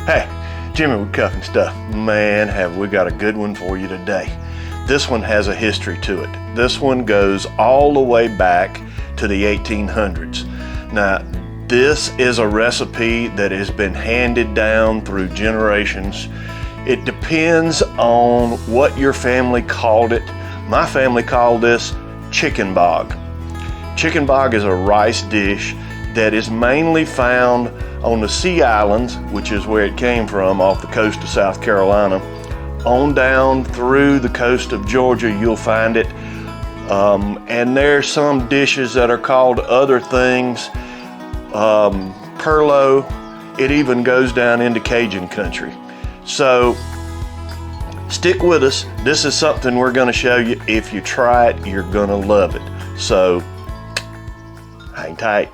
Hey, Jimmy with Cuffing Stuff. Man, have we got a good one for you today. This one has a history to it. This one goes all the way back to the 1800s. Now, this is a recipe that has been handed down through generations. It depends on what your family called it. My family called this chicken bog. Chicken bog is a rice dish that is mainly found on the Sea Islands, which is where it came from, off the coast of South Carolina, on down through the coast of Georgia, you'll find it. And there's some dishes that are called other things, Perlo. It even goes down into Cajun country. So stick with us. This is something we're going to show you. If you try it, you're going to love it. So hang tight.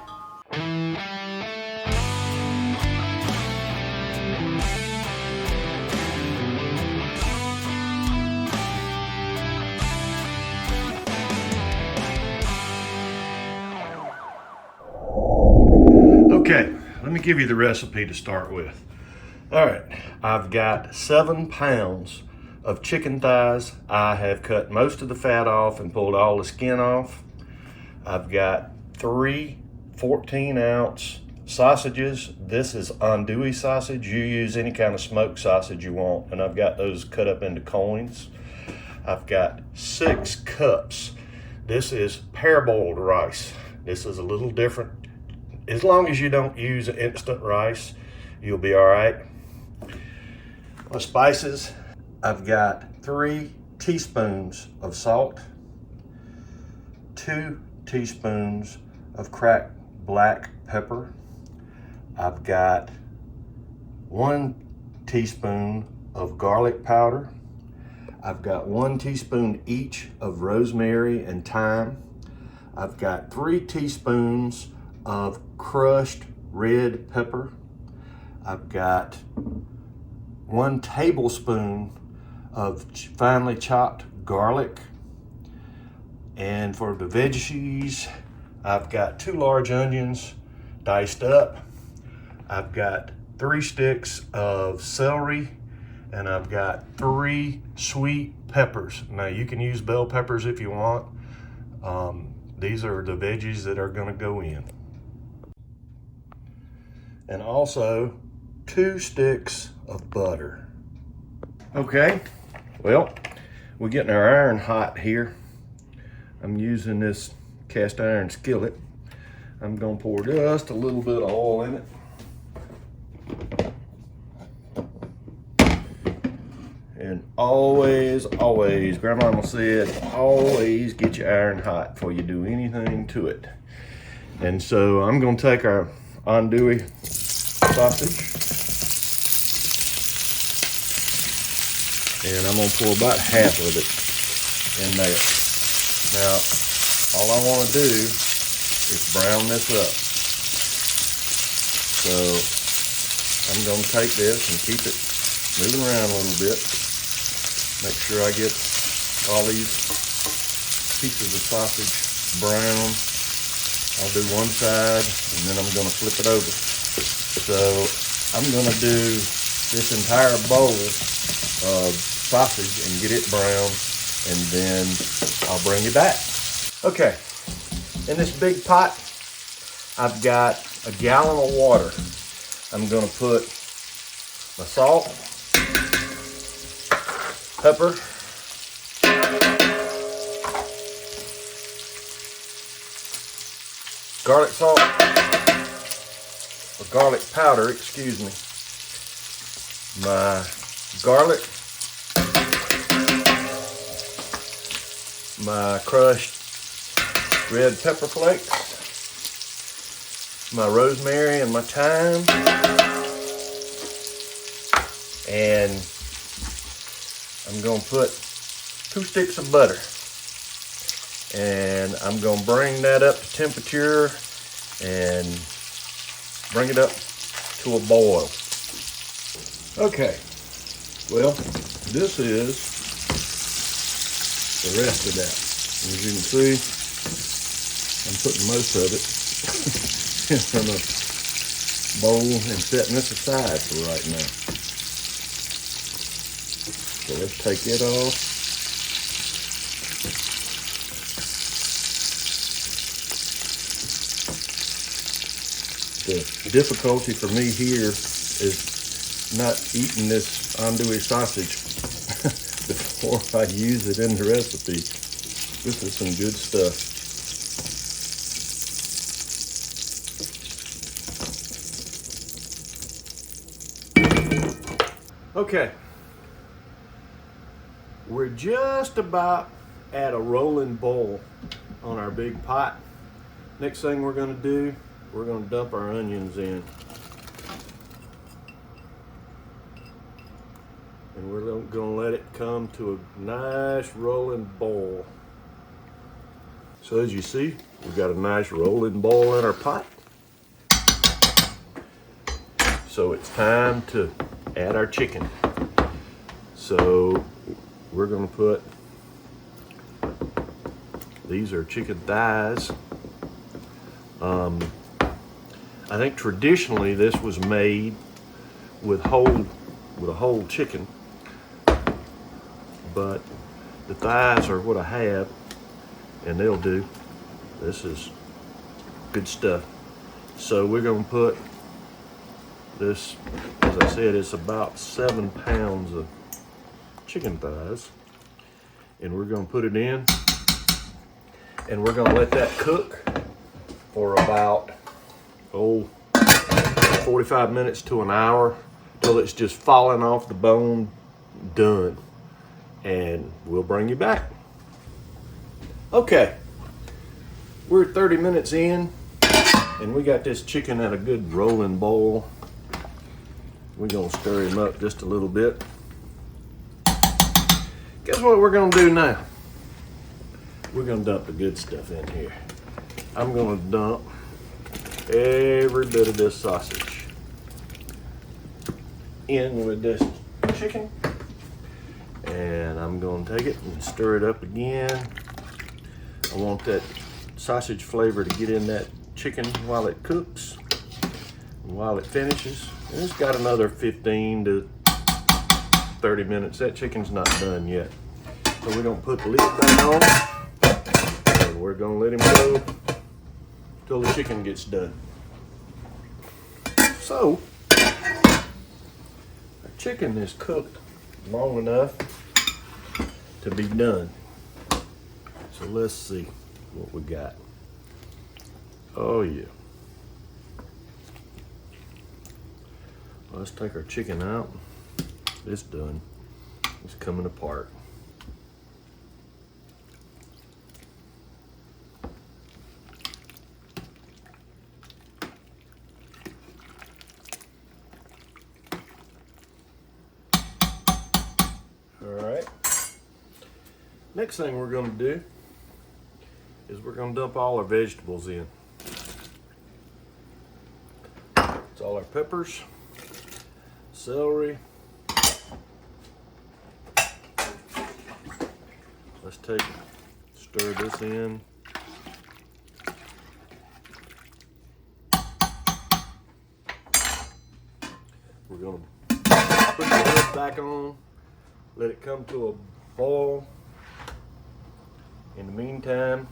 Okay, let me give you the recipe to start with. All right, I've got 7 pounds of chicken thighs. I have cut most of the fat off and pulled all the skin off. I've got 3 14-ounce sausages. This is andouille sausage. You use any kind of smoked sausage you want, and I've got those cut up into coins. I've got 6 cups. This is parboiled rice. This is a little different. As long as you don't use instant rice, you'll be all right. My spices, I've got 3 teaspoons of salt, 2 teaspoons of cracked black pepper. I've got 1 teaspoon of garlic powder. I've got 1 teaspoon each of rosemary and thyme. I've got 3 teaspoons of crushed red pepper. I've got 1 tablespoon of finely chopped garlic. And for the veggies, I've got 2 large onions diced up. I've got 3 sticks of celery, and I've got 3 sweet peppers. Now you can use bell peppers if you want. These are the veggies that are going to go in. And also 2 sticks of butter. Okay, well, we're getting our iron hot here. I'm using this cast iron skillet. I'm gonna pour just a little bit of oil in it. And always, Grandmama said, always get your iron hot before you do anything to it. And so I'm gonna take our andouille sausage, and I'm gonna pour about half of it in there. Now, all I want to do is brown this up. So I'm gonna take this and keep it moving around a little bit. Make sure I get all these pieces of sausage brown. I'll do one side and then I'm gonna flip it over. So I'm gonna do this entire bowl of sausage and get it brown, and then I'll bring you back. Okay, in this big pot, I've got a gallon of water. I'm gonna put my salt, pepper, garlic salt, or garlic powder, excuse me, my garlic, my crushed red pepper flakes, my rosemary and my thyme, and I'm going to put 2 sticks of butter. And I'm going to bring that up to temperature and bring it up to a boil. Okay, well, this is the rest of that. As you can see, I'm putting most of it in a bowl and setting this aside for right now. So let's take it off. The difficulty for me here is not eating this andouille sausage before I use it in the recipe. This is some good stuff. Okay, we're just about at a rolling boil on our big pot. Next thing we're going to do, we're going to dump our onions in. And we're going to let it come to a nice rolling boil. So as you see, we've got a nice rolling boil in our pot. So it's time to add our chicken. So we're going to put, these are chicken thighs. I think traditionally this was made with a whole chicken, but the thighs are what I have, and they'll do. This is good stuff. So we're going to put this, as I said, it's about 7 pounds of chicken thighs, and we're going to put it in, and we're going to let that cook for about 45 minutes to an hour till it's just falling off the bone done, and we'll bring you back. Okay, we're 30 minutes in, and we got this chicken at a good rolling boil. We're gonna stir him up just a little bit. Guess what we're gonna do now? We're gonna dump the good stuff in here. I'm gonna dump every bit of this sausage in with this chicken, and I'm gonna take it and stir it up again. I want that sausage flavor to get in that chicken while it cooks and while it finishes. And it's got another 15 to 30 minutes. That chicken's not done yet. So we're gonna put the lid back on, and we're gonna let him go till the chicken gets done. So, our chicken is cooked long enough to be done. So let's see what we got. Oh yeah. Let's take our chicken out. It's done. It's coming apart. All right. Next thing we're going to do is we're going to dump all our vegetables in. It's all our peppers, celery. Let's stir this in. We're going to put the lid back on, let it come to a boil. In the meantime,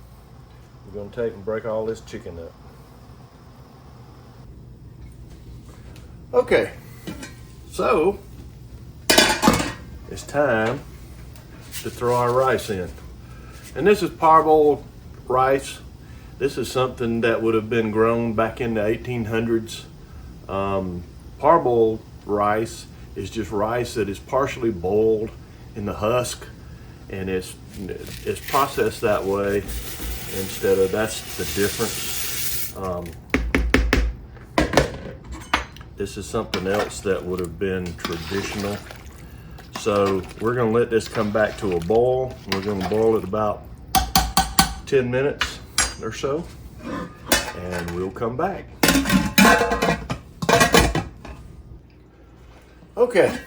we're going to take and break all this chicken up. Okay, so it's time to throw our rice in. And this is parboiled rice. This is something that would have been grown back in the 1800s. Parboiled rice is just rice that is partially boiled in the husk, and it's processed that way instead of, that's the difference. This is something else that would have been traditional. So we're gonna let this come back to a boil. We're gonna boil it about 10 minutes or so, and we'll come back. Okay.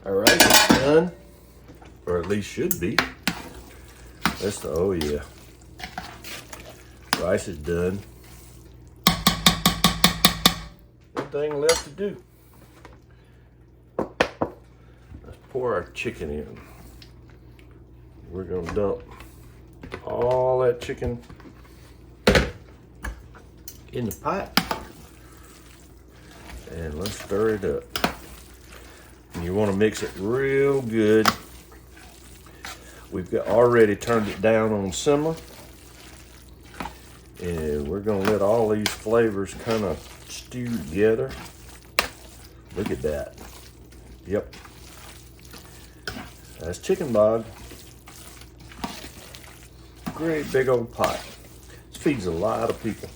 All right, it's done, or at least should be. Oh yeah. Rice is done. One thing left to do. pour our chicken in. We're gonna dump all that chicken in the pot, and let's stir it up. And you want to mix it real good. We've got already turned it down on simmer, and we're gonna let all these flavors kind of stew together. Look at that. Yep, that's chicken bog. Great big old pot. This feeds a lot of people.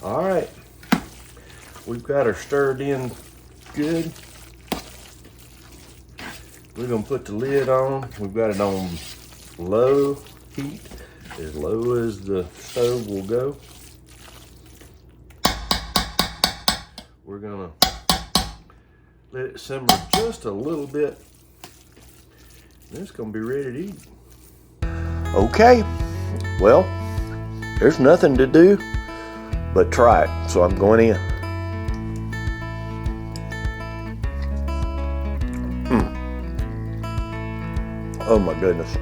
All right, we've got her stirred in good. We're gonna put the lid on. We've got it on low heat, as low as the stove will go. We're gonna let it simmer just a little bit. And it's gonna be ready to eat. Okay, well, there's nothing to do but try it. So I'm going in. Oh my goodness.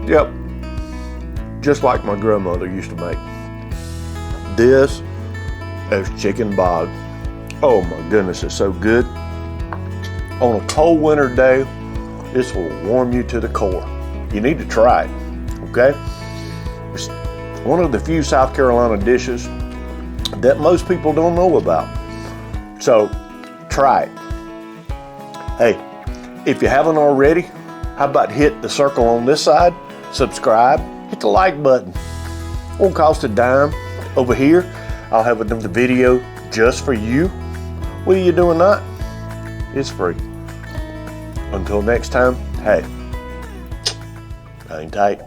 Yep, just like my grandmother used to make. This is chicken bog. Oh my goodness, it's so good. On a cold winter day, this will warm you to the core. You need to try it, okay? It's one of the few South Carolina dishes that most people don't know about. So, try it. Hey, if you haven't already, how about hit the circle on this side, subscribe, hit the like button. Won't cost a dime. Over here, I'll have another video just for you. What are you doing that? It's free. Until next time, hey, hang tight.